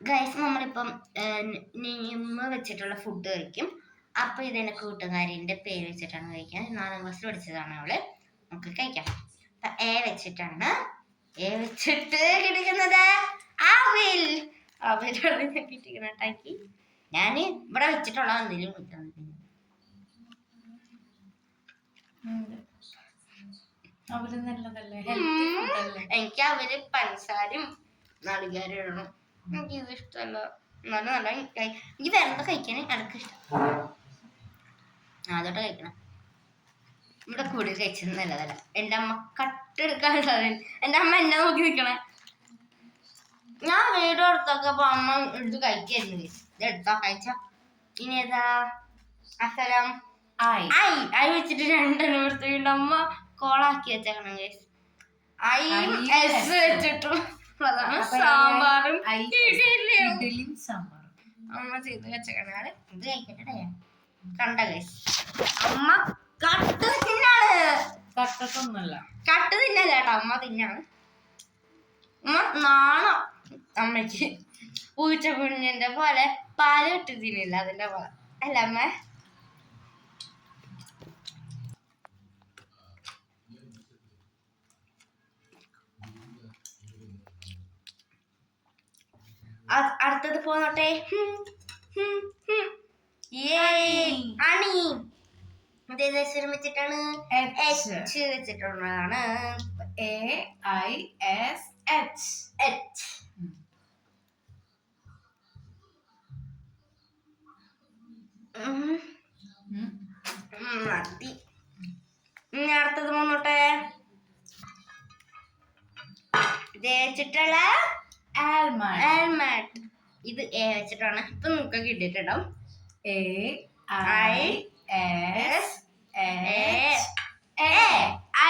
Guys നമ്മളിപ്പം name വെച്ചിട്ടുള്ള food കഴിക്കും. അപ്പൊ ഇതെന്റെ കൂട്ടുകാരിന്റെ പേര് വെച്ചിട്ടാണ് കഴിക്കാൻ. 4ാം ക്ലാസ്സിൽ പഠിച്ചതാണ് അവള്. നമുക്ക് കഴിക്കാം. അപ്പൊ എ വെച്ചിട്ടാണ് വെച്ചിട്ട് കിടക്കുന്നത് ആവിൽ. അവിലാണ് ഞാൻ കിട്ടിക്കണട്ടാക്കി. ഞാൻ ഇവിടെ വെച്ചിട്ടുള്ള എന്തെങ്കിലും കിട്ടുന്നത്. എനിക്ക് അവര് പഞ്ചസാരയും നാളികേരം ഇടണം. എനിക്ക് ഇത് ഇഷ്ടമല്ല. നല്ല നല്ല എനിക്ക് വേറെ കഴിക്കാൻ എനിക്ക് ഇഷ്ടം. അതോട്ട് കഴിക്കണം. ഇവിടെ കൂടി കഴിച്ചത് നല്ലതല്ല. എൻ്റെ അമ്മ കട്ടെടുക്കാനുള്ളത്. എൻ്റെ അമ്മ എന്നെ നോക്കി നിൽക്കണേ. ഞാൻ വീഡിയോ എടുത്തൊക്കെ അമ്മ എടുത്ത് കഴിക്കായിരുന്നു. ഇത് എടുത്താ കഴിച്ച. ഇനി ഏതാ അസലം ഐ വെച്ചിട്ട് 2 എടുത്തുകൊണ്ട് അമ്മ കോളാക്കി വെച്ചേക്കണം. ഗൈസ് ഐയും എസ് വെച്ചിട്ടും സാമ്പാറും ഇഡ്ഡലിയും സാമ്പാറും അമ്മ ചെയ്ത് വെച്ചേക്കണാണ്. ഇത് കഴിക്കട്ടെ. കണ്ട ഗൈസ് അമ്മ കട്ട് തിന്നാണ്. കട്ട് തിന്നല്ല കേട്ടോ, അമ്മ തിന്നാണ്. അമ്മ നാണോ അമ്മയ്ക്ക്. പൂച്ച കുഞ്ഞിന്റെ പോലെ പാല് ഇട്ട് തിന്നില്ല, അതിന്റെ പോലെ അല്ല അമ്മ. അടുത്തത് പോന്നോട്ടെ. അണി ഇതേദേശം വെച്ചിട്ടാണ് എച്ച് വെച്ചിട്ടുള്ളതാണ്. AISH. മതി. ഇനി അടുത്തത് പോന്നോട്ടെ. ഇത് വെച്ചിട്ടുള്ള ആൽമണ്ട്. ഇത് എ വെച്ചിട്ടാണ്. ഇപ്പൊ നമുക്ക് കിട്ടിയിട്ടുണ്ടാവും. AISH.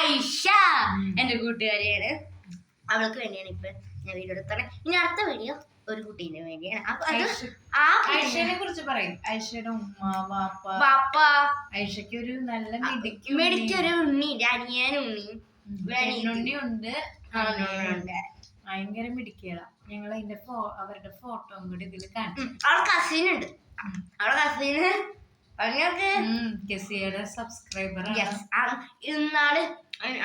ഐഷ എന്റെ കൂട്ടുകാരിയാണ്. അവൾക്ക് വേണ്ടിയാണ് ഇപ്പൊ ഞാൻ വീഡിയോ എടുത്തത്. ഇനി അടുത്ത വീഡിയോ ഒരു കുട്ടീന്റെ വേണ്ടിയാണ്. ഐഷയെ കുറിച്ച് പറയും. ഐഷയുടെ ഉമ്മ വാപ്പ. ഐഷയ്ക്ക് ഒരു നല്ല മെഡിക്കൊരു ഉണ്ണി, അനിയൻ ഉണ്ണി ഉണ്ട്. ഭയങ്കര മിടിക്കുകയാണ്. ഞങ്ങൾ അതിന്റെ അവരുടെ ഫോട്ടോ കൂടി ഇതിൽ കാണിച്ചു. അവളെ കസിൻ ഉണ്ട്. അവളെ കസിന് കെസിയുടെ സബ്സ്ക്രൈബർ. ഇന്നാള്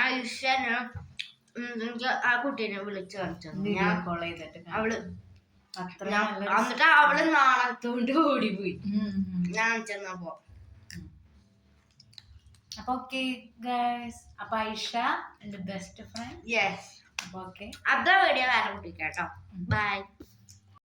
ഐഷ ആ കുട്ടീനെ വിളിച്ചു കാണിച്ചു. അവള് എന്നിട്ട് അവള് നാളത്തോണ്ട് ഓടിപ്പോയി. ഞാൻ ചെന്നപ്പോ അപ്പൊ ഓക്കെ ഗൈസ്. അപ്പൊ ഐഷ എന്റെ ബെസ്റ്റ് ഫ്രണ്ട്. യെസ്. അപ്പൊ ഓക്കെ, അതാ വീഡിയോ വേറെ കുട്ടിക്കാട്ടോ. ബൈ.